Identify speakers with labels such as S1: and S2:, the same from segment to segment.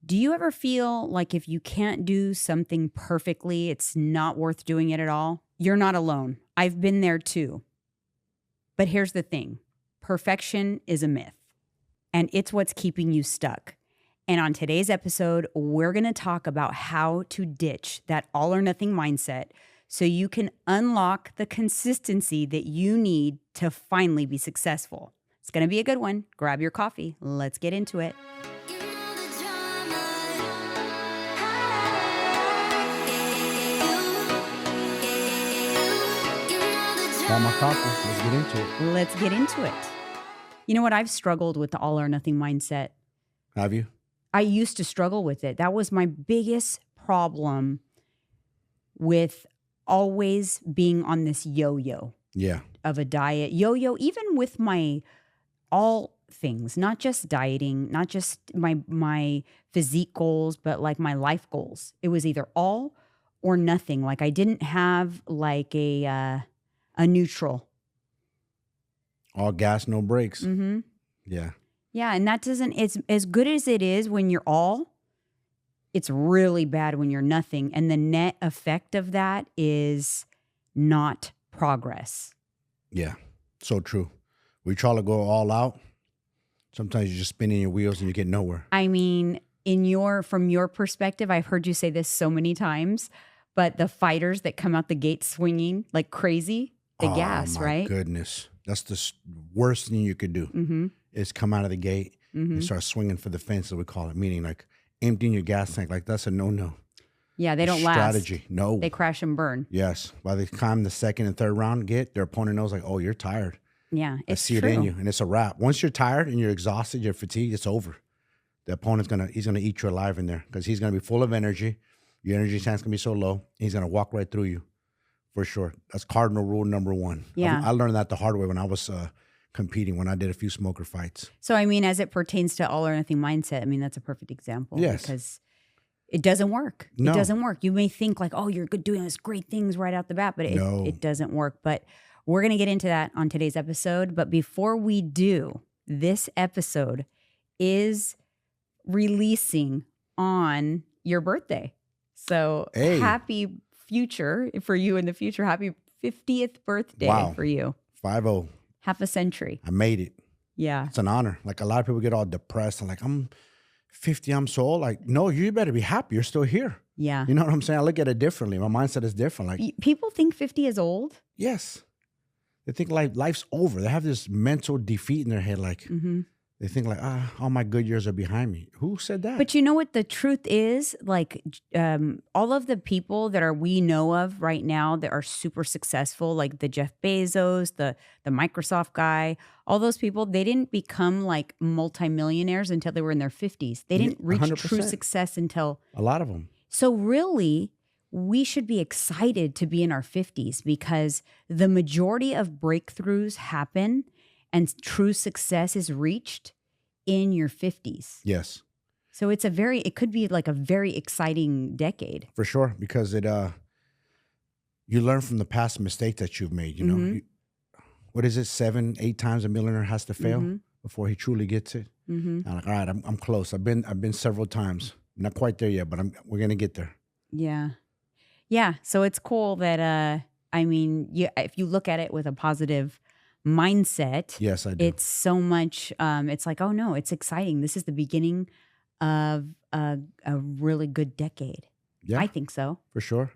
S1: Do you ever feel like if you can't do something perfectly, it's not worth doing it at all? You're not alone. I've been there too. But here's the thing. Perfection is a myth, and it's what's keeping you stuck. And on today's episode, we're going to talk about how to ditch that all or nothing mindset so you can unlock the consistency that you need to finally be successful. It's going to be a good one. Grab your coffee. Let's get into it.
S2: Got my coffee. Let's get into it.
S1: Let's get into it. You know what? I've struggled with the all or nothing mindset.
S2: Have you?
S1: I used to struggle with it. That was my biggest problem with always being on this yo-yo of a diet. Yo-yo, even with my all things, not just dieting, not just my physique goals, but like my life goals. It was either all or nothing. Like I didn't have like a neutral.
S2: All gas, no brakes.
S1: Mm-hmm.
S2: Yeah.
S1: Yeah, and that doesn't, it's as good as it is when you're all, it's really bad when you're nothing. And the net effect of that is not progress.
S2: Yeah. So true. We try to go all out. Sometimes you're just spinning your wheels and you get nowhere.
S1: I mean, from your perspective, I've heard you say this so many times, but the fighters that come out the gate swinging like crazy, the gas, right?
S2: Oh, my goodness. That's the worst thing you could do.
S1: Mm-hmm.
S2: Is come out of the gate
S1: Mm-hmm.
S2: and start swinging for the fence, as we call it, meaning like emptying your gas tank. Like that's a no-no.
S1: Yeah, they don't
S2: strategy.
S1: last.
S2: No.
S1: They crash and burn.
S2: Yes. By the time the second and third round get, their opponent knows like, oh, you're tired.
S1: Yeah,
S2: I
S1: it's
S2: see
S1: true.
S2: it in you, and it's a wrap. Once you're tired and you're exhausted, you're fatigued, it's over. The opponent's he's gonna eat you alive in there because he's gonna be full of energy. Your energy tank's gonna be so low, he's gonna walk right through you, for sure. That's cardinal rule number one.
S1: Yeah.
S2: I learned that the hard way when I was competing, when I did a few smoker fights.
S1: So, I mean, as it pertains to all or nothing mindset, I mean, that's a perfect example.
S2: Yes.
S1: Because it doesn't work.
S2: No.
S1: It doesn't work. You may think like, oh, you're good doing this great things right out the bat, but
S2: No.
S1: it doesn't work. But we're going to get into that on today's episode. But before we do, this episode is releasing on your birthday. So
S2: Hey.
S1: Happy future for you in the future. Happy 50th birthday
S2: Wow.
S1: for you.
S2: 5-0.
S1: Half a century.
S2: I made it.
S1: Yeah.
S2: It's an honor. Like a lot of people get all depressed and like, I'm 50, I'm so old. Like, no, you better be happy. You're still here.
S1: Yeah.
S2: You know what I'm saying? I look at it differently. My mindset is different. Like,
S1: People think 50 is old.
S2: yes. They think life's over. They have this mental defeat in their head. Like,
S1: Mm-hmm.
S2: they think like, all my good years are behind me. Who said that?
S1: But you know what the truth is? Like all of the people that we know of right now that are super successful, like the Jeff Bezos, the Microsoft guy, all those people, they didn't become like multimillionaires until they were in their 50s. They didn't reach
S2: 100%.
S1: true success until.
S2: A lot of them.
S1: So really, we should be excited to be in our 50s because the majority of breakthroughs happen and true success is reached in your 50s.
S2: Yes,
S1: So it could be like a very exciting decade.
S2: for sure. Because you learn from the past mistakes that you've made. You know,
S1: Mhm.
S2: what is it? 7, 8 times a millionaire has to fail
S1: Mhm.
S2: before he truly gets it.
S1: Mm-hmm.
S2: I'm like, all right, I'm close. I've been several times. Not quite there yet, but we're gonna get there.
S1: Yeah. Yeah. So it's cool that, if you look at it with a positive mindset,
S2: Yes, I do.
S1: it's so much, it's like, oh no, it's exciting. This is the beginning of a really good decade.
S2: Yeah,
S1: I think so.
S2: for sure.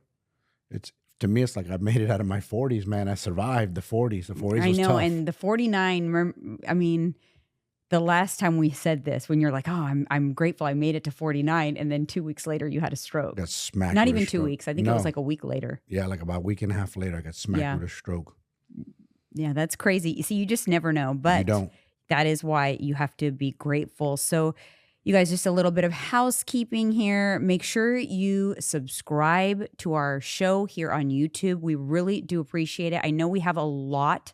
S2: To me, it's like I made it out of my 40s, man. I survived the 40s. The 40s
S1: I
S2: was
S1: know.
S2: tough.
S1: And the 49, the last time we said this, when you're like, oh, I'm grateful I made it to 49. And then 2 weeks later, you had a stroke.
S2: got smacked.
S1: Not
S2: with a
S1: even 2
S2: stroke.
S1: weeks. I think it was like a week later.
S2: Yeah, like about a week and a half later, I got smacked
S1: Yeah.
S2: with a stroke.
S1: Yeah, that's crazy. You see, you just never know.
S2: You
S1: But
S2: don't.
S1: that is why you have to be grateful. So, you guys, just a little bit of housekeeping here. Make sure you subscribe to our show here on YouTube. We really do appreciate it. I know we have a lot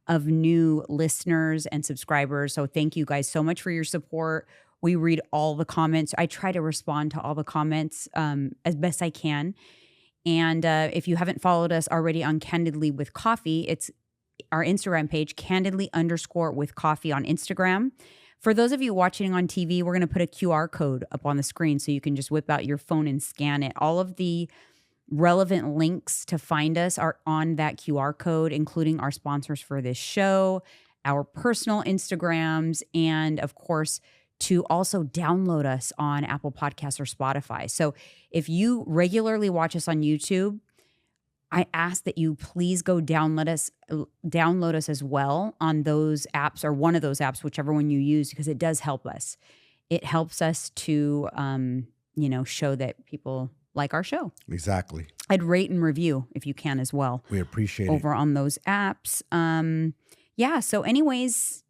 S1: of new listeners and subscribers. So thank you guys so much for your support. We read all the comments. I try to respond to all the comments as best I can. And if you haven't followed us already on Candidly with Coffee, it's our Instagram page, candidly_with coffee on Instagram. For those of you watching on TV, we're going to put a QR code up on the screen so you can just whip out your phone and scan it. All of the relevant links to find us are on that QR code, including our sponsors for this show, our personal Instagrams, and of course, to also download us on Apple Podcasts or Spotify. So if you regularly watch us on YouTube, I ask that you please go download us as well on those apps or one of those apps, whichever one you use, because it does help us. It helps us to, show that people like our show.
S2: Exactly.
S1: I'd rate and review if you can as well.
S2: We appreciate
S1: over on those apps. So anyways,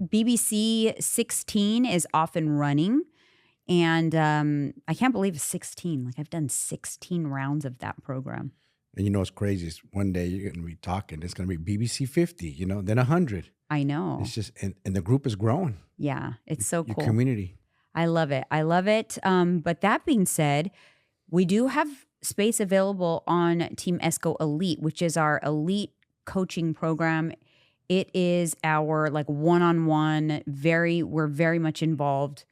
S1: BBC 16 is off and running. And I can't believe it's 16. Like I've done 16 rounds of that program.
S2: And you know what's crazy is one day you're going to be talking. It's going to be BBC 50, then 100.
S1: I know.
S2: It's just, and the group is growing.
S1: Yeah, it's so cool.
S2: Your community.
S1: I love it. But that being said, we do have space available on Team Esco Elite, which is our elite coaching program. It is our one-on-one, we're very much involved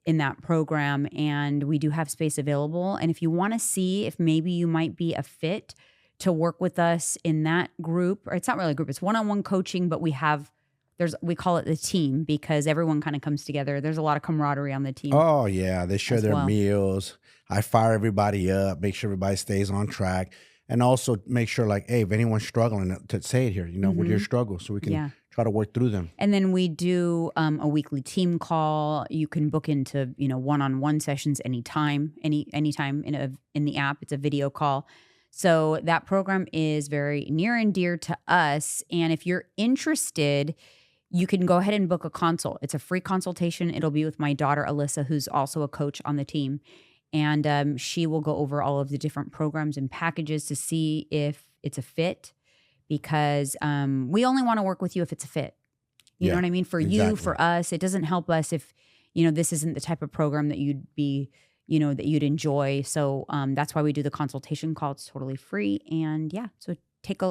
S1: in that program, and we do have space available. And if you want to see if maybe you might be a fit to work with us in that group, or it's not really a group, it's one-on-one coaching, but we call it the team because everyone kind of comes together. There's a lot of camaraderie on the team.
S2: Oh yeah, they share their meals. I fire everybody up, make sure everybody stays on track, and also make sure hey, if anyone's struggling, to say it here, with your struggles, so we can try to work through them.
S1: And then we do a weekly team call. You can book into one-on-one sessions anytime in the app. It's a video call. So that program is very near and dear to us. And if you're interested, you can go ahead and book a consult. It's a free consultation. It'll be with my daughter, Alyssa, who's also a coach on the team. And she will go over all of the different programs and packages to see if it's a fit, because we only want to work with you if it's a fit. You know what I mean? For you, for us, it doesn't help us if, this isn't the type of program that you'd be, that you'd enjoy. So that's why we do the consultation call. It's totally free. And so take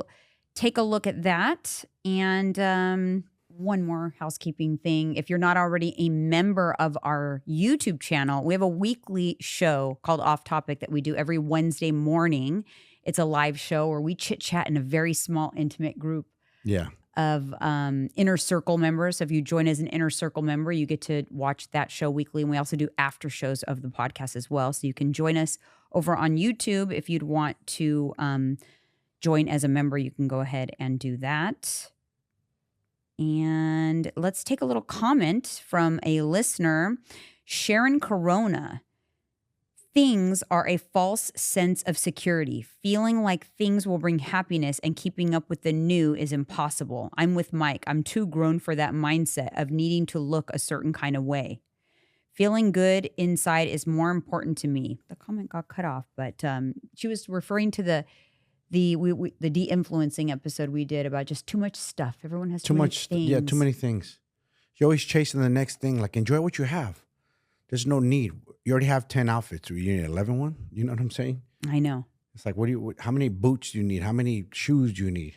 S1: a look at that. And one more housekeeping thing. If you're not already a member of our YouTube channel, we have a weekly show called Off Topic that we do every Wednesday morning. It's a live show where we chit chat in a very small, intimate group of inner circle members. So if you join as an inner circle member, you get to watch that show weekly. And we also do after shows of the podcast as well. So you can join us over on YouTube. If you'd want to join as a member, you can go ahead and do that. And let's take a little comment from a listener, Sharon Corona. Things are a false sense of security. Feeling like things will bring happiness and keeping up with the new is impossible. I'm with Mike. I'm too grown for that mindset of needing to look a certain kind of way. Feeling good inside is more important to me. The comment got cut off, but she was referring to the de-influencing episode we did about just too much stuff. Everyone has too much things.
S2: Yeah, too many things. You're always chasing the next thing. Enjoy what you have. There's no need. You already have 10 outfits. You need 11 one. You know what I'm saying?
S1: I know.
S2: It's how many boots do you need? How many shoes do you need?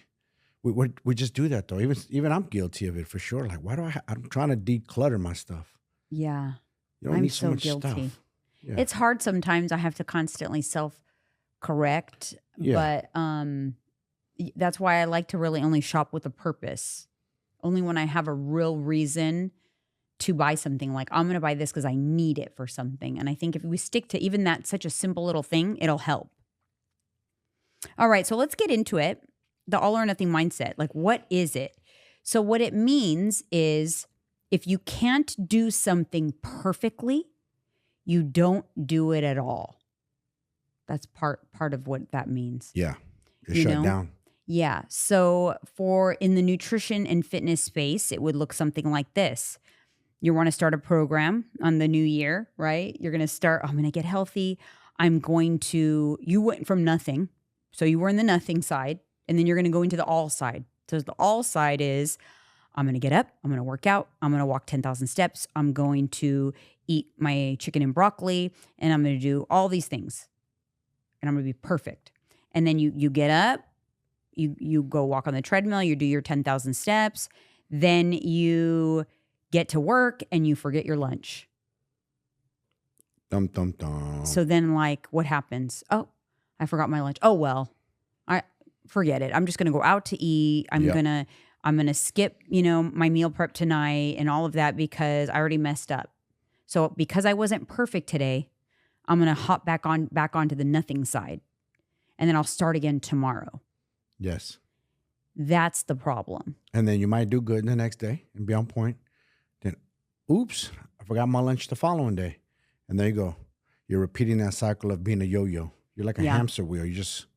S2: We just do that though. Even I'm guilty of it for sure. Why do I'm trying to declutter my stuff.
S1: Yeah.
S2: You don't need so much
S1: guilty.
S2: Stuff. Yeah.
S1: It's hard sometimes. I have to constantly self-correct.
S2: Yeah.
S1: But that's why I like to really only shop with a purpose. Only when I have a real reason to buy something. I'm going to buy this because I need it for something. And I think if we stick to even that, such a simple little thing, it'll help. All right, so let's get into it. The all or nothing mindset. What is it? So what it means is if you can't do something perfectly, you don't do it at all. That's part of what that means.
S2: Yeah. You're shut down.
S1: Yeah. So in the nutrition and fitness space, it would look something like this. You want to start a program on the new year, right? You're going to start, I'm going to get healthy. You went from nothing. So you were in the nothing side, and then you're going to go into the all side. So the all side is, I'm going to get up, I'm going to work out, I'm going to walk 10,000 steps, I'm going to eat my chicken and broccoli, and I'm going to do all these things. And I'm going to be perfect. And then you get up, you go walk on the treadmill, you do your 10,000 steps. Then you get to work and you forget your lunch.
S2: Dum, dum, dum.
S1: So then like what happens? Oh, I forgot my lunch. Oh, well, I forget it. I'm just going to go out to eat. I'm going to skip, my meal prep tonight and all of that because I already messed up. So because I wasn't perfect today, I'm going to hop back onto the nothing side. And then I'll start again tomorrow.
S2: Yes.
S1: That's the problem.
S2: And then you might do good the next day and be on point. Then, oops, I forgot my lunch the following day. And there you go. You're repeating that cycle of being a yo-yo. You're like a hamster wheel. You just...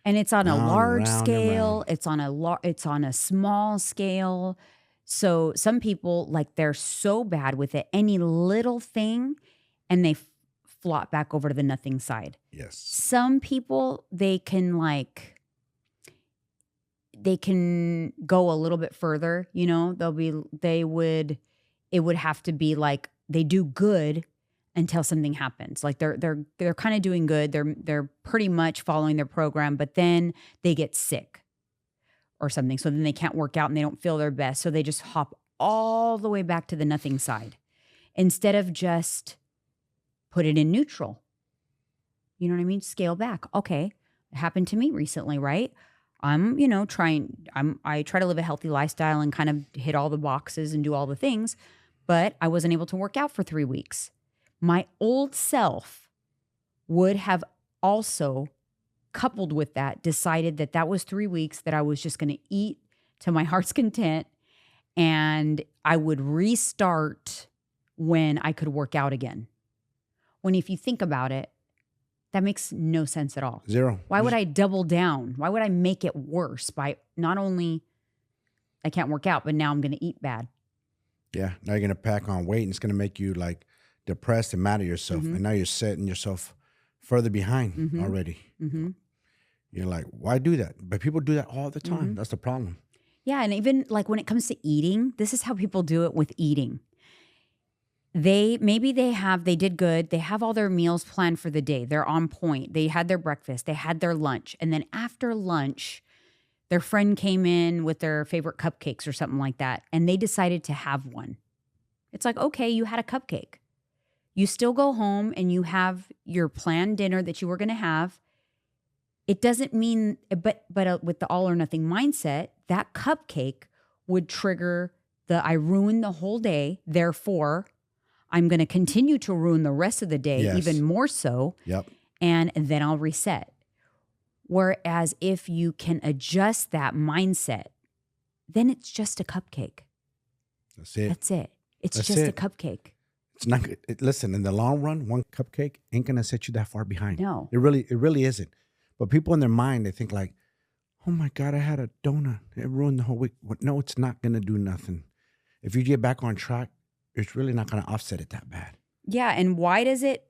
S1: And it's on a large scale.
S2: And
S1: It's on a small scale. So some people, like, they're so bad with it. Any little thing, and they flop back over to the nothing side.
S2: Yes.
S1: Some people, they can go a little bit further. It would have to be like they do good until something happens. Like they're kind of doing good. They're pretty much following their program, but then they get sick or something. So then they can't work out and they don't feel their best. So they just hop all the way back to the nothing side instead of just put it in neutral. You know what I mean? Scale back. Okay. It happened to me recently, right? I try to live a healthy lifestyle and kind of hit all the boxes and do all the things, but I wasn't able to work out for 3 weeks. My old self would have also, coupled with that, decided that was 3 weeks that I was just going to eat to my heart's content and I would restart when I could work out again. When if you think about it, that makes no sense at all.
S2: Zero.
S1: Why would I double down? Why would I make it worse by not only I can't work out, but now I'm going to eat bad?
S2: Yeah. Now you're going to pack on weight and it's going to make you like depressed and mad at yourself. And now you're setting yourself further behind already. You're like, why do that? But people do that all the time. That's the problem.
S1: Yeah. And even like when it comes to eating, this is how people do it with eating. They did good. They have all their meals planned for the day. They're on point. They had their breakfast. They had their lunch. And then after lunch, their friend came in with their favorite cupcakes or something like that. And they decided to have one. It's like, okay, you had a cupcake. You still go home and you have your planned dinner that you were going to have. It doesn't mean, but with the all or nothing mindset, that cupcake would trigger I ruined the whole day. Therefore, I'm going to continue to ruin the rest of the day, even more so.
S2: Yep.
S1: And then I'll reset. Whereas if you can adjust that mindset, then it's just a cupcake.
S2: That's it.
S1: That's it. It's just a cupcake.
S2: It's not good. Listen, in the long run, one cupcake ain't going to set you that far behind.
S1: No.
S2: It really isn't. But people in their mind, they think like, oh my God, I had a donut. It ruined the whole week. No, it's not going to do nothing. If you get back on track, it's really not going to offset it that bad.
S1: Yeah. And why does it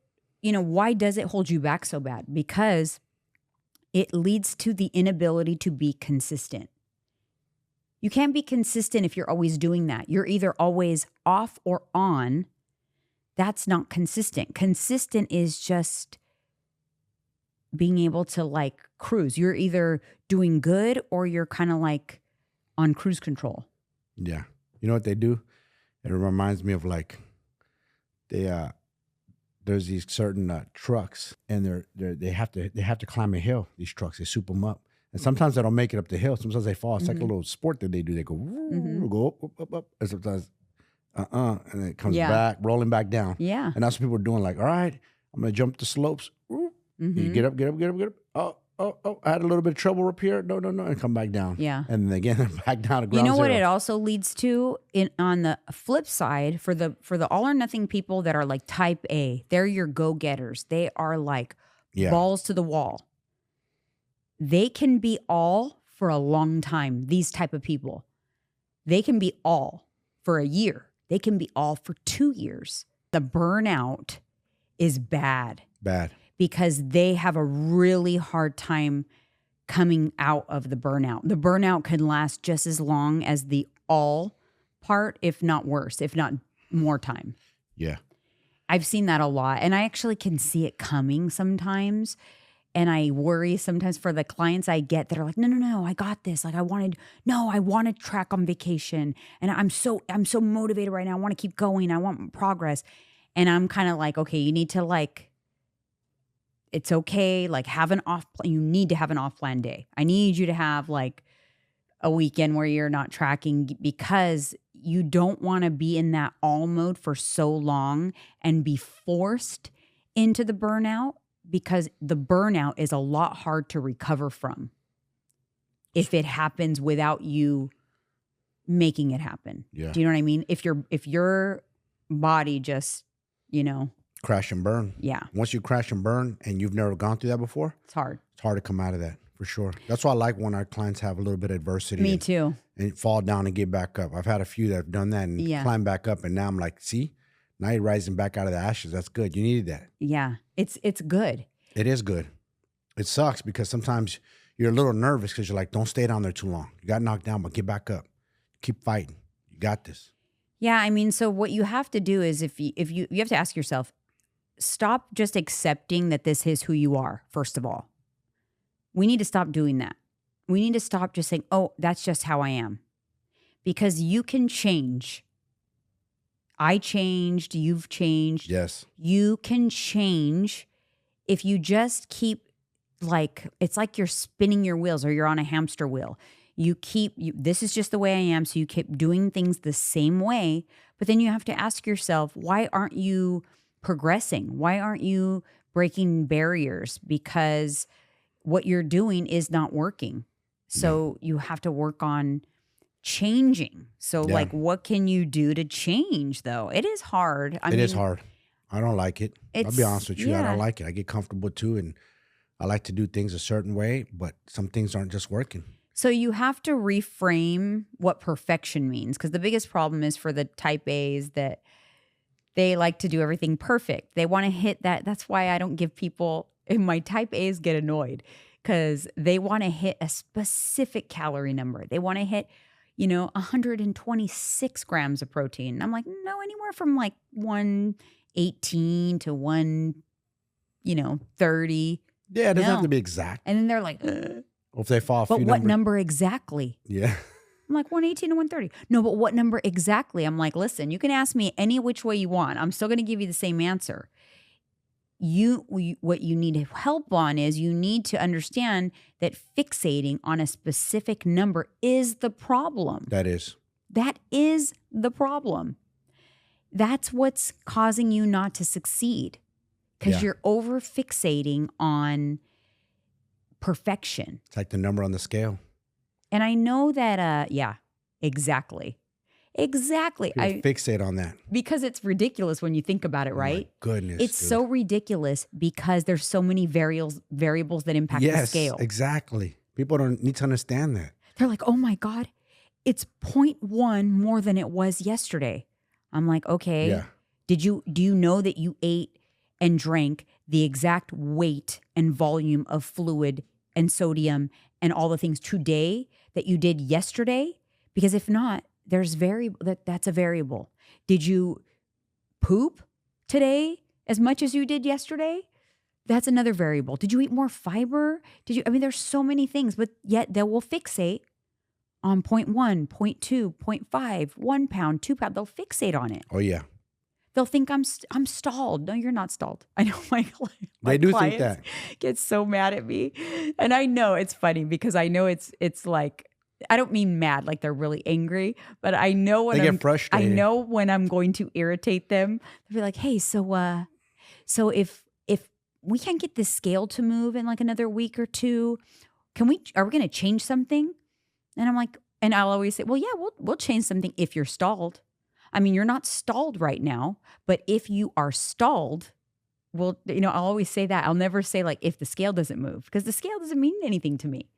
S1: hold you back so bad? Because it leads to the inability to be consistent. You can't be consistent if you're always doing that. You're either always off or on. That's not consistent. Consistent is just being able to like cruise. You're either doing good or you're kind of like on cruise control.
S2: Yeah. You know what they do? It reminds me of like there's these certain trucks and they have to climb a hill. These trucks, they soup them up, and sometimes they don't make it up the hill. Sometimes they fall. It's like a little sport that they do. They go go up, and sometimes and it comes back rolling back down.
S1: Yeah,
S2: and that's what people are doing. Like, all right, I'm gonna jump the slopes. You get up. Oh, I had a little bit of trouble up here. No, and come back down.
S1: Yeah.
S2: And then again, back down to ground zero.
S1: You know what it also leads to on the flip side for the all or nothing people that are like type A, they're your go-getters. They are like balls to the wall. They can be all for a long time, these type of people. They can be all for a year. They can be all for 2 years. The burnout is bad.
S2: Bad.
S1: Because they have a really hard time coming out of the burnout. The burnout can last just as long as the all part, if not worse, if not more time.
S2: Yeah.
S1: I've seen that a lot. And I actually can see it coming sometimes. And I worry sometimes for the clients I get that are like, no, I got this. Like I want to track on vacation. And I'm so motivated right now. I want to keep going. I want progress. And I'm kind of like, okay, you need to like, it's okay. Like you need to have an off plan day. I need you to have like a weekend where you're not tracking, because you don't want to be in that all mode for so long and be forced into the burnout, because the burnout is a lot hard to recover from if it happens without you making it happen.
S2: Yeah.
S1: Do you know what I mean? If your body just,
S2: crash and burn.
S1: Yeah.
S2: Once you crash and burn and you've never gone through that before,
S1: It's hard.
S2: it's hard to come out of that for sure. That's why I like when our clients have a little bit of adversity.
S1: Me too.
S2: And fall down and get back up. I've had a few that have done that and climb back up. And now I'm like, see, now you're rising back out of the ashes. That's good. You needed that.
S1: Yeah. It's good.
S2: It is good. It sucks because sometimes you're a little nervous because you're like, don't stay down there too long. You got knocked down, but get back up. Keep fighting. You got this.
S1: Yeah. I mean, so what you have to do is if you have to ask yourself, stop just accepting that this is who you are, first of all. We need to stop doing that. We need to stop just saying, oh, that's just how I am. Because you can change. I changed. You've changed.
S2: Yes.
S1: You can change if you just keep it's like you're spinning your wheels or you're on a hamster wheel. This is just the way I am. So you keep doing things the same way. But then you have to ask yourself, why aren't you progressing? Why aren't you breaking barriers? Because what you're doing is not working. So you have to work on changing. So like, what can you do to change though? It is hard.
S2: It is hard. I don't like it. I'll be honest with you. I don't like it. I get comfortable too. And I like to do things a certain way, but some things aren't just working.
S1: So you have to reframe what perfection means. Because the biggest problem is for the type A's that they like to do everything perfect. They want to hit that. That's why I don't give people, and my type A's get annoyed because they want to hit a specific calorie number. They want to hit, 126 grams of protein. And I'm like, no, anywhere from like 118 to 130.
S2: Yeah, it doesn't have to be exact.
S1: And then they're like, ugh.
S2: Or if they fall a few
S1: But what number exactly?
S2: Yeah.
S1: I'm like 118 to 130. No, but what number exactly? I'm like, listen, you can ask me any which way you want. I'm still going to give you the same answer. What you need help on is you need to understand that fixating on a specific number is the problem.
S2: That is
S1: the problem. That's what's causing you not to succeed, because you're over fixating on perfection.
S2: It's like the number on the scale.
S1: And I know that, exactly. Exactly.
S2: I fixate on that.
S1: Because it's ridiculous when you think about it, right?
S2: My goodness.
S1: It's so ridiculous because there's so many variables that impact the scale.
S2: Yes, exactly. People don't need to understand that.
S1: They're like, oh my God, it's 0.1 more than it was yesterday. I'm like, okay.
S2: Yeah.
S1: Do you know that you ate and drank the exact weight and volume of fluid and sodium and all the things today that you did yesterday? Because if not, that's a variable. Did you poop today as much as you did yesterday? That's another variable. Did you eat more fiber? There's so many things, but yet they will fixate on 0.1, 0.2, 0.5, 1 pound, 2 pound. They'll fixate on it.
S2: Oh yeah.
S1: They'll think I'm stalled. No, you're not stalled. I know my
S2: they do think that.
S1: Get so mad at me. And I know it's funny because I know it's like, I don't mean mad like they're really angry, but I know when
S2: they get frustrated.
S1: I know when I'm going to irritate them. They'll be like, "Hey, so if we can't get this scale to move in like another week or two, are we going to change something?" And I'm like, and I'll always say, "Well, yeah, we'll change something if you're stalled. I mean, you're not stalled right now, but if you are stalled, well, I'll always say that. I'll never say like if the scale doesn't move, because the scale doesn't mean anything to me.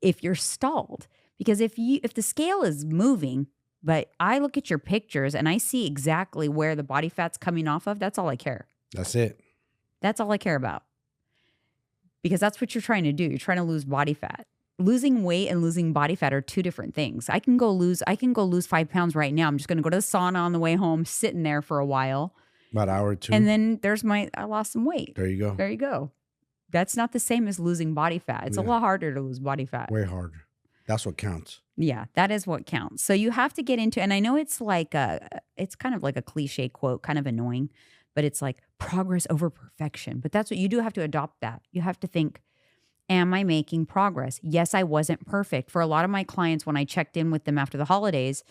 S1: If you're stalled. Because if the scale is moving, but I look at your pictures and I see exactly where the body fat's coming off of, that's all I care.
S2: That's it.
S1: That's all I care about. Because that's what you're trying to do. You're trying to lose body fat. Losing weight and losing body fat are two different things. I can go lose 5 pounds right now. I'm just going to go to the sauna on the way home, sitting there for a while.
S2: About an hour or two.
S1: And then I lost some weight.
S2: There you go.
S1: There you go. That's not the same as losing body fat. It's a lot harder to lose body fat.
S2: Way harder. That's what counts.
S1: Yeah, that is what counts. So you have to get into, and I know it's like it's kind of like a cliche quote, kind of annoying, but it's like progress over perfection. But that's what you do have to adopt that. You have to think, am I making progress? Yes, I wasn't perfect. For a lot of my clients, when I checked in with them after the holidays,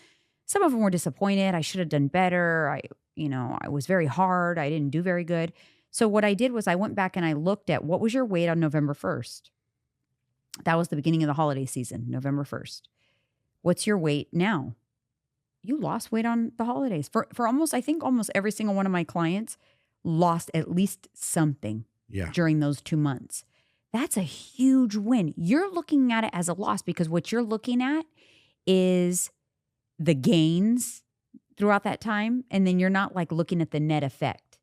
S1: some of them were disappointed. I should have done better. I was very hard. I didn't do very good. So what I did was I went back and I looked at what was your weight on November 1st? That was the beginning of the holiday season, November 1st. What's your weight now? You lost weight on the holidays. For almost every single one of my clients lost at least something during those 2 months. That's a huge win. You're looking at it as a loss because what you're looking at is the gains throughout that time. And then you're not like looking at the net effect.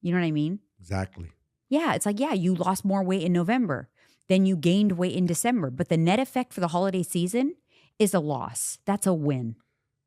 S1: You know what I mean?
S2: Exactly.
S1: Yeah. It's like, you lost more weight in November. Then you gained weight in December. But the net effect for the holiday season is a loss. That's a win.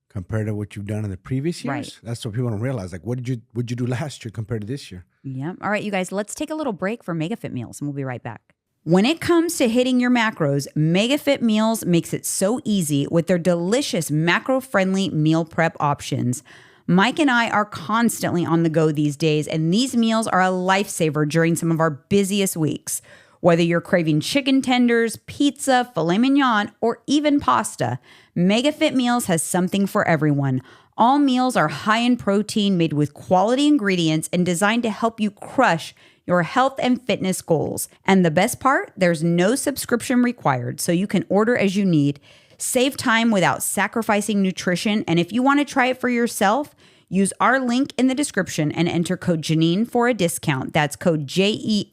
S2: Compared to what you've done in the previous years? Right. That's what people don't realize. Like, what did you do last year compared to this year?
S1: Yeah. All right, you guys, let's take a little break for MegaFit meals and we'll be right back. When it comes to hitting your macros, MegaFit Meals makes it so easy with their delicious macro-friendly meal prep options. Mike and I are constantly on the go these days, and these meals are a lifesaver during some of our busiest weeks. Whether you're craving chicken tenders, pizza, filet mignon, or even pasta, MegaFit Meals has something for everyone. All meals are high in protein, made with quality ingredients, and designed to help you crush your health and fitness goals. And the best part, there's no subscription required, so you can order as you need. Save time without sacrificing nutrition, and if you want to try it for yourself, use our link in the description and enter code Jeanine for a discount. That's code Jeanine.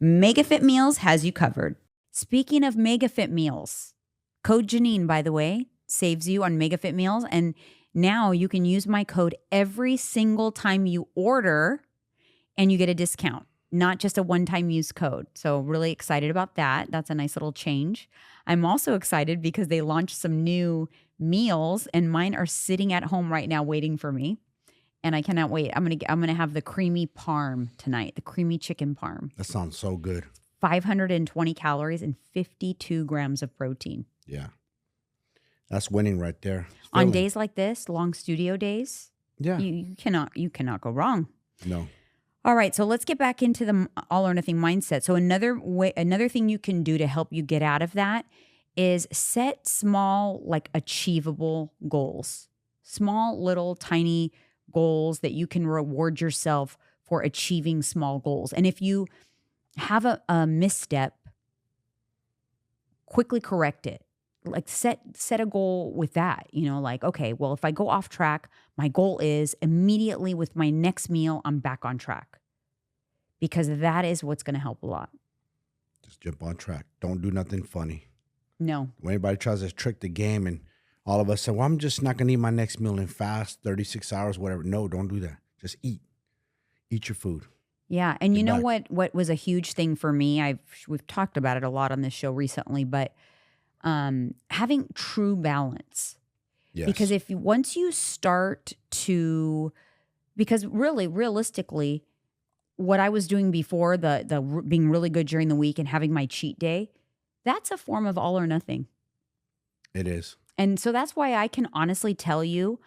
S1: MegaFit Meals has you covered. Speaking of MegaFit Meals, code Jeanine, by the way, saves you on MegaFit Meals. And now you can use my code every single time you order and you get a discount, not just a one-time use code. So really excited about that. That's a nice little change. I'm also excited because they launched some new meals and mine are sitting at home right now waiting for me. And I cannot wait. I'm gonna have the creamy parm tonight, the creamy chicken parm.
S2: That sounds so good.
S1: 520 calories and 52 grams of protein.
S2: Yeah. That's winning right there.
S1: On days like this, long studio days, you cannot go wrong.
S2: No.
S1: All right, so let's get back into the all or nothing mindset. So another thing you can do to help you get out of that is set small, like achievable goals. Small, little, tiny goals that you can reward yourself for achieving small goals. And if you have a misstep, quickly correct it. Like set a goal with that, like, okay, well, if I go off track, my goal is immediately with my next meal, I'm back on track, because that is what's going to help a lot.
S2: Just jump on track. Don't do nothing funny.
S1: No.
S2: When anybody tries to trick the game and all of us say, well, I'm just not going to eat my next meal and fast 36 hours, whatever. No, don't do that. Just eat. Eat your food.
S1: Yeah. And you know what was a huge thing for me? We've talked about it a lot on this show recently, but having true balance.
S2: Yes.
S1: Because once you start to, because really, realistically, what I was doing before, the being really good during the week and having my cheat day, that's a form of all or nothing.
S2: It is.
S1: And so that's why I can honestly tell you,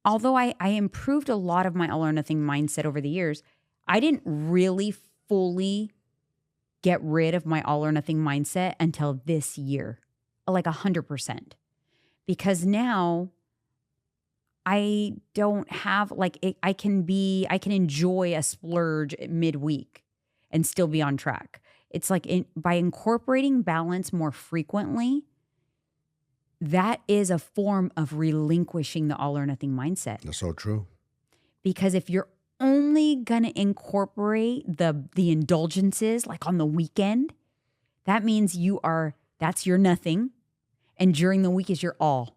S1: although I improved a lot of my all or nothing mindset over the years, I didn't really fully get rid of my all or nothing mindset until this year, like 100%. Because now I don't have I can enjoy a splurge midweek and still be on track. It's like by incorporating balance more frequently, that is a form of relinquishing the all or nothing mindset.
S2: That's so true.
S1: Because if you're only going to incorporate the indulgences like on the weekend, that means that's your nothing, and during the week is your all.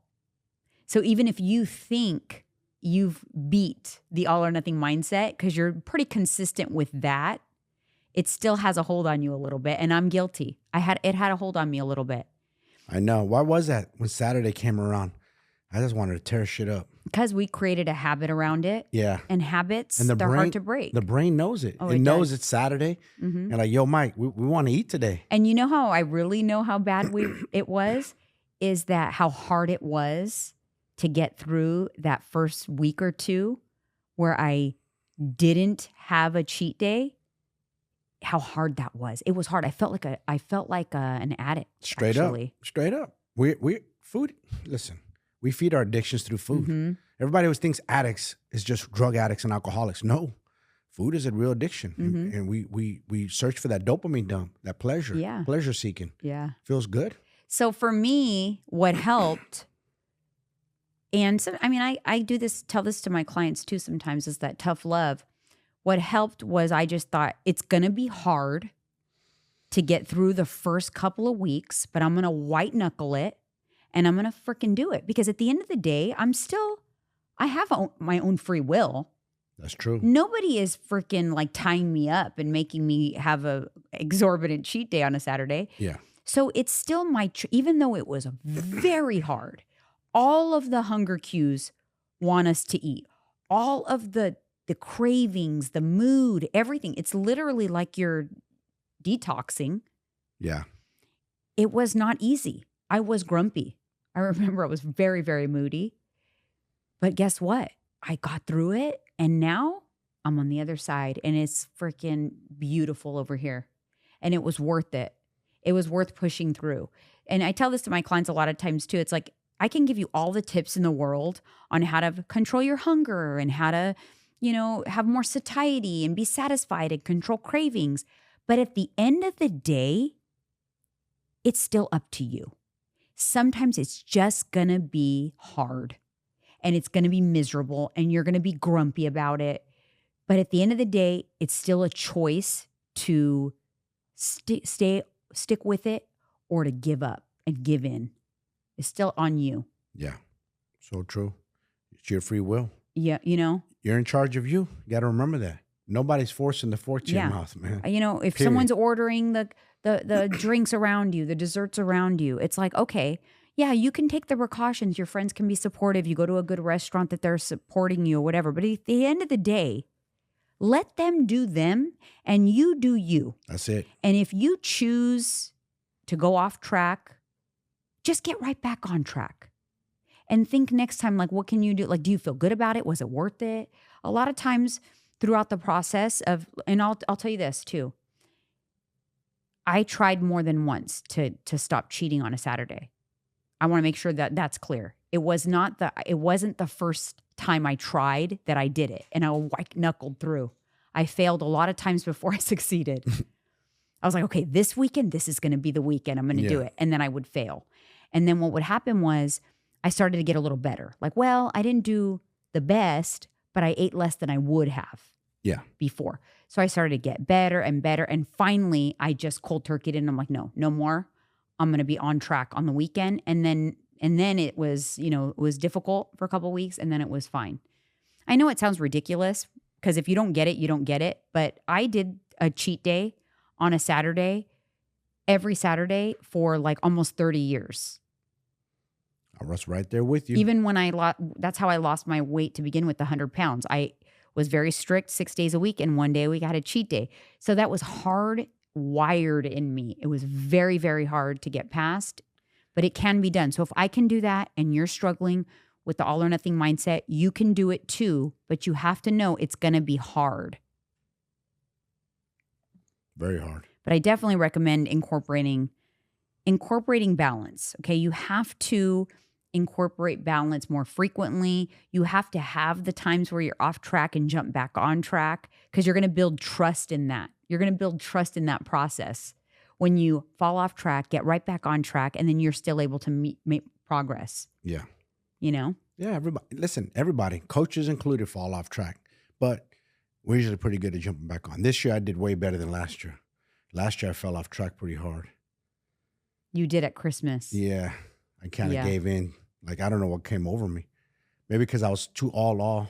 S1: So even if you think you've beat the all or nothing mindset because you're pretty consistent with that, it still has a hold on you a little bit. And I'm guilty. It had a hold on me a little bit.
S2: I know. Why was that when Saturday came around? I just wanted to tear shit up.
S1: Because we created a habit around it.
S2: Yeah.
S1: And habits,
S2: And
S1: they're hard to break.
S2: The brain knows it.
S1: Oh,
S2: it
S1: it
S2: knows
S1: does.
S2: it's Saturday.
S1: Mm-hmm.
S2: And like, yo, Mike, we want to eat today.
S1: And you know how I really know how bad it was? Is that how hard it was to get through that first week or two where I didn't have a cheat day? How hard that was. It was hard. I felt like an addict.
S2: Straight up. We food. Listen, we feed our addictions through food.
S1: Mm-hmm.
S2: Everybody always thinks addicts is just drug addicts and alcoholics. No, food is a real addiction,
S1: Mm-hmm.
S2: and we search for that dopamine dump, that pleasure, pleasure seeking.
S1: Yeah,
S2: Feels good.
S1: So for me, what helped, and so I mean, I do this, tell this to my clients too sometimes, is that tough love. What helped was I just thought it's gonna be hard to get through the first couple of weeks, but I'm gonna white knuckle it. And I'm going to freaking do it because at the end of the day, I have my own free will.
S2: That's true.
S1: Nobody is freaking like tying me up and making me have a exorbitant cheat day on a Saturday.
S2: Yeah.
S1: So it's still even though it was very hard, all of the hunger cues want us to eat. All of the cravings, the mood, everything. It's literally like you're detoxing.
S2: Yeah.
S1: It was not easy. I was grumpy. I remember I was very, very moody. But guess what? I got through it. And now I'm on the other side. And it's freaking beautiful over here. And it was worth it. It was worth pushing through. And I tell this to my clients a lot of times too. It's like, I can give you all the tips in the world on how to control your hunger and how to, have more satiety and be satisfied and control cravings. But at the end of the day, it's still up to you. Sometimes it's just going to be hard and it's going to be miserable and you're going to be grumpy about it. But at the end of the day, it's still a choice to stick with it or to give up and give in. It's still on you.
S2: Yeah. So true. It's your free will.
S1: Yeah.
S2: You're in charge of you. You got to remember that. Nobody's forcing the fork to your mouth, man.
S1: If someone's ordering the drinks around you, the desserts around you, it's like, okay, yeah, you can take the precautions. Your friends can be supportive. You go to a good restaurant that they're supporting you or whatever. But at the end of the day, let them do them and you do you.
S2: That's it.
S1: And if you choose to go off track, just get right back on track. And think next time, like, what can you do? Like, do you feel good about it? Was it worth it? A lot of times throughout the process of, and I'll tell you this too. I tried more than once to stop cheating on a Saturday. I want to make sure that that's clear. It wasn't the first time I tried that I did it and I white knuckled through. I failed a lot of times before I succeeded. I was like, okay, this weekend, this is going to be the weekend. I'm going to do it. And then I would fail. And then what would happen was I started to get a little better. Like, well, I didn't do the best, but I ate less than I would have before. So I started to get better and better. And finally, I just cold turkeyed and I'm like, no more. I'm going to be on track on the weekend. And then it was, it was difficult for a couple of weeks and then it was fine. I know it sounds ridiculous because if you don't get it, you don't get it. But I did a cheat day on a Saturday, every Saturday for like almost 30 years.
S2: I was right there with you.
S1: Even when that's how I lost my weight to begin with, the 100 pounds. I was very strict 6 days a week and one day a week I had a cheat day. So that was hardwired in me. It was very, very hard to get past, but it can be done. So if I can do that and you're struggling with the all or nothing mindset, you can do it too, but you have to know it's going to be hard.
S2: Very hard.
S1: But I definitely recommend incorporating balance. Okay. You have to incorporate balance more frequently. You have to have the times where you're off track and jump back on track because you're going to build trust in that. You're going to build trust in that process. When you fall off track, get right back on track, and then you're still able to make progress.
S2: Yeah.
S1: Yeah,
S2: everybody, coaches included, fall off track. But we're usually pretty good at jumping back on. This year I did way better than last year. Last year I fell off track pretty hard.
S1: You did at Christmas.
S2: Yeah. I kind of gave in. Like, I don't know what came over me. Maybe because I was too all.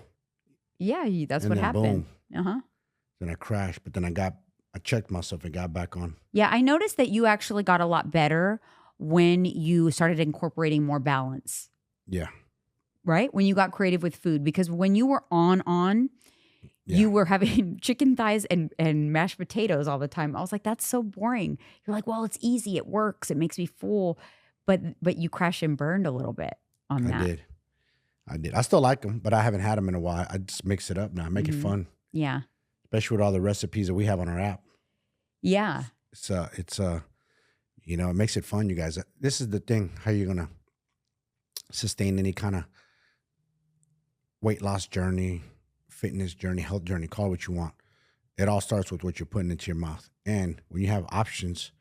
S1: Yeah, that's what happened.
S2: Boom. Uh-huh. Then I crashed, but then I checked myself and got back on.
S1: Yeah, I noticed that you actually got a lot better when you started incorporating more balance.
S2: Yeah.
S1: right? When you got creative with food, because when you were on,
S2: Yeah.
S1: you were having chicken thighs and mashed potatoes all the time. I was like, that's so boring. You're like, well, it's easy. It works. It makes me full. But you crashed and burned a little bit on that.
S2: I did. I still like them, but I haven't had them in a while. I just mix it up now. Make it fun.
S1: Yeah.
S2: Especially with all the recipes that we have on our app.
S1: Yeah.
S2: It's you know, it makes it fun, you guys. This is the thing, how you're going to sustain any kind of weight loss journey, fitness journey, health journey, call it what you want. It all starts with what you're putting into your mouth. And when you have options,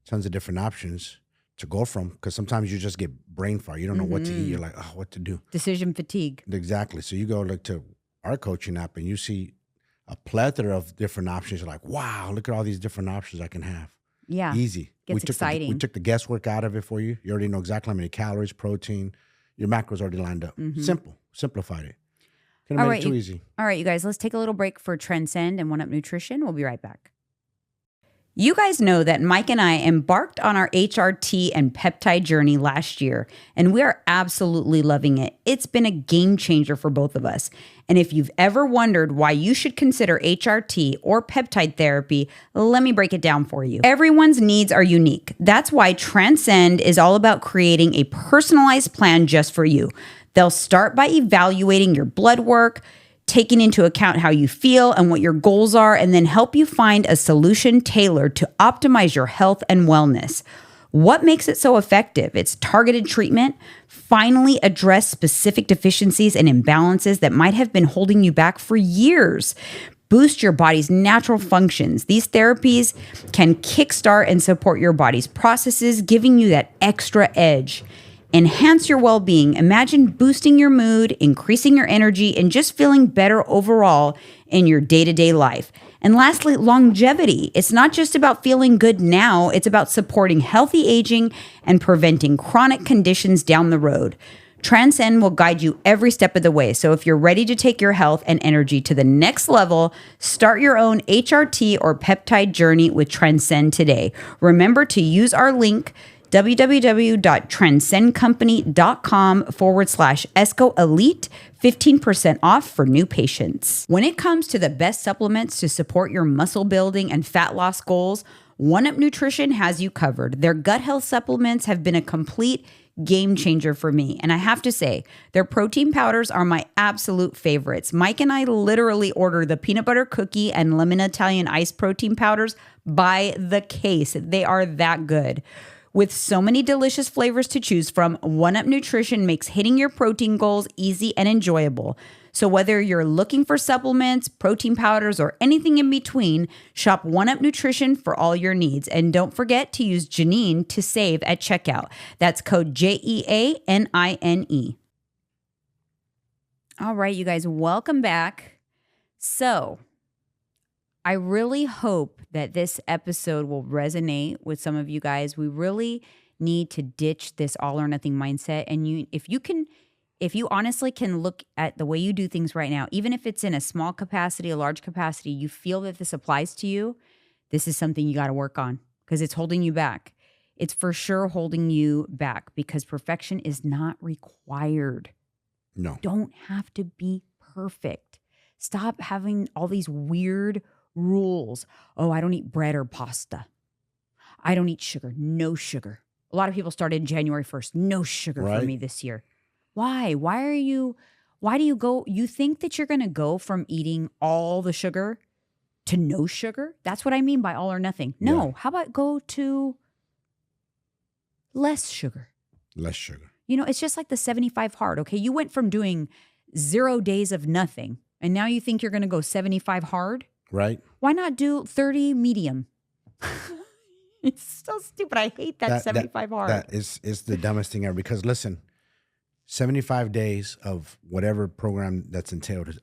S2: tons of different options to go from, because sometimes you just get brain fart. You don't know what to eat. You're like, oh, what to do?
S1: Decision fatigue.
S2: Exactly. So you go like to our coaching app and you see a plethora of different options. You're like, wow, look at all these different options I can have.
S1: Yeah.
S2: Easy.
S1: Gets exciting.
S2: We took the guesswork out of it for you. You already know exactly how many calories, protein, your macros already lined up. Simple. Simplified it. Couldn't have made it too easy.
S1: All right, you guys, let's take a little break for Transcend and 1UP Nutrition. We'll be right back. You guys know that Mike and I embarked on our HRT and peptide journey last year, and we are absolutely loving it. It's been a game changer for both of us. And if you've ever wondered why you should consider HRT or peptide therapy, let me break it down for you. Everyone's needs are unique. That's why Transcend is all about creating a personalized plan just for you. They'll start by evaluating your blood work, taking into account how you feel and what your goals are, and then help you find a solution tailored to optimize your health and wellness. What makes it so effective? It's targeted treatment, finally address specific deficiencies and imbalances that might have been holding you back for years. Boost your body's natural functions. These therapies can kickstart and support your body's processes, giving you that extra edge. Enhance your well-being. Imagine boosting your mood, increasing your energy, and just feeling better overall in your day-to-day life. And lastly, longevity. It's not just about feeling good now. It's about supporting healthy aging and preventing chronic conditions down the road. Transcend will guide you every step of the way. So if you're ready to take your health and energy to the next level, start your own HRT or peptide journey with Transcend today. Remember to use our link www.transcendcompany.com/Esco Elite, 15% off for new patients. When it comes to the best supplements to support your muscle building and fat loss goals, 1UP Nutrition has you covered. Their gut health supplements have been a complete game changer for me. And I have to say, their protein powders are my absolute favorites. Mike and I literally order the peanut butter cookie and lemon Italian iced protein powders by the case. They are that good. With so many delicious flavors to choose from, 1UP Nutrition makes hitting your protein goals easy and enjoyable. So whether you're looking for supplements, protein powders, or anything in between, shop 1UP Nutrition for all your needs. And don't forget to use Jeanine to save at checkout. That's code JEANINE. All right, you guys, welcome back. So I really hope that this episode will resonate with some of you guys. We really need to ditch this all or nothing mindset. And if you honestly can look at the way you do things right now, even if it's in a small capacity, a large capacity, you feel that this applies to you, this is something you got to work on because it's holding you back. It's for sure holding you back because perfection is not required.
S2: No.
S1: You don't have to be perfect. Stop having all these weird rules. Oh, I don't eat bread or pasta. I don't eat sugar. No sugar. A lot of people started January 1st. No sugar for me this year. Why? Why do you go? You think that you're going to go from eating all the sugar to no sugar? That's what I mean by all or nothing. No. Yeah. How about go to less sugar?
S2: Less sugar.
S1: You know, it's just like the 75 hard. Okay. You went from doing 0 days of nothing and now you think you're going to go 75 hard?
S2: Right.
S1: Why not do 30 medium? It's so stupid. I hate that 75 hard.
S2: That is the dumbest thing ever because listen, 75 days of whatever program that's entailed,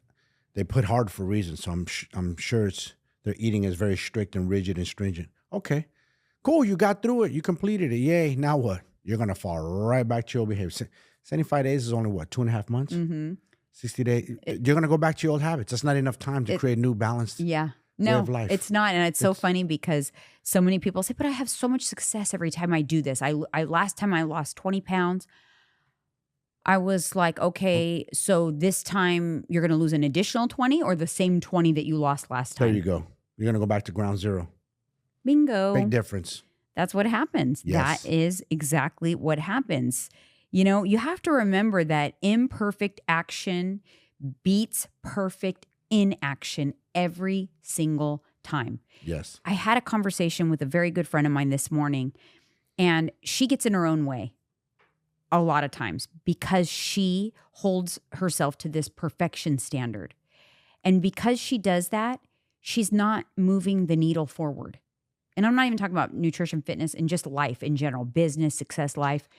S2: they put hard for a reason. So I'm sure their eating is very strict and rigid and stringent. Okay, cool. You got through it. You completed it. Yay. Now what? You're going to fall right back to your behavior. 75 days is only what, 2.5 months?
S1: Mm-hmm.
S2: 60 days. You're going to go back to your old habits. That's not enough time to create new balanced way of life.
S1: It's not. And it's so funny because so many people say, but I have so much success every time I do this. Last time I lost 20 pounds. I was like, okay, so this time you're going to lose an additional 20 or the same 20 that you lost last time?
S2: There you go. You're going to go back to ground zero.
S1: Bingo.
S2: Big difference.
S1: That's what happens.
S2: Yes.
S1: That is exactly what happens. You know, you have to remember that imperfect action beats perfect inaction every single time.
S2: Yes.
S1: I had a conversation with a very good friend of mine this morning, and she gets in her own way a lot of times because she holds herself to this perfection standard. And because she does that, she's not moving the needle forward. And I'm not even talking about nutrition, fitness, and just life in general, business, success, life.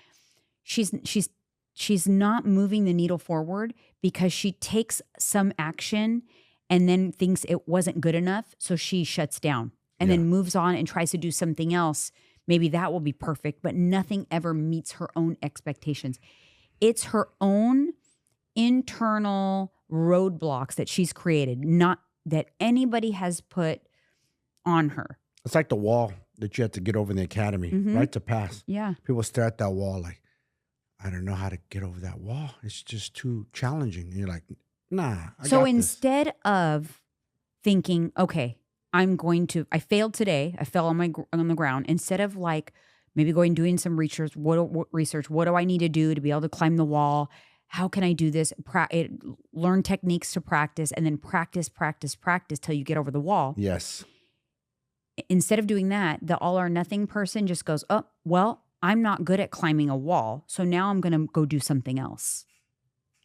S1: She's not moving the needle forward because she takes some action and then thinks it wasn't good enough. So she shuts down and then moves on and tries to do something else. Maybe that will be perfect, but nothing ever meets her own expectations. It's her own internal roadblocks that she's created, not that anybody has put on her.
S2: It's like the wall that you had to get over in the academy, right, to pass.
S1: Yeah.
S2: People stare at that wall like, I don't know how to get over that wall. It's just too challenging. And you're like, nah, I
S1: So
S2: got this.
S1: instead of thinking, okay, I failed today. I fell on the ground. Instead of like maybe doing some research, what do I need to do to be able to climb the wall? How can I do this? Learn techniques to practice, and then practice till you get over the wall.
S2: Yes.
S1: Instead of doing that, the all or nothing person just goes, oh, well, I'm not good at climbing a wall, so now I'm going to go do something else.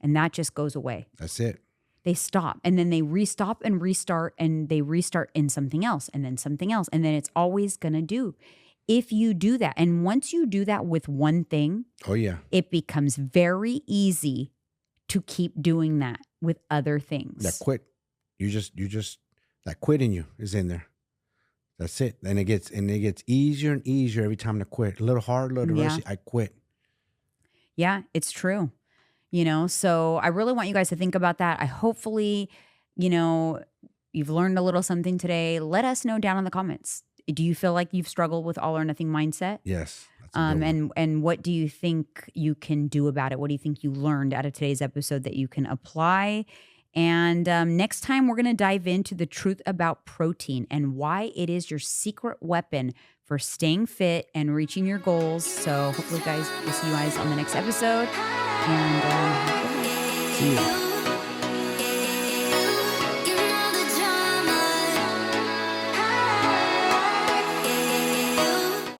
S1: And that just goes away.
S2: That's it.
S1: They stop, and then they restop and restart, and they restart in something else, and then something else. And then it's always going to do. If you do that, and once you do that with one thing,
S2: Oh, yeah.
S1: it becomes very easy to keep doing that with other things.
S2: That quit. You just that quit in you is in there. That's it. And it gets easier and easier every time to quit. A little hard, a little rusty. I quit.
S1: Yeah, it's true. You know, so I really want you guys to think about that. I hopefully, you know, you've learned a little something today. Let us know down in the comments. Do you feel like you've struggled with all or nothing mindset?
S2: Yes. That's a good one.
S1: And what do you think you can do about it? What do you think you learned out of today's episode that you can apply? And next time, we're going to dive into the truth about protein and why it is your secret weapon for staying fit and reaching your goals. So hopefully, guys, we'll see you guys on the next episode. And
S2: See you.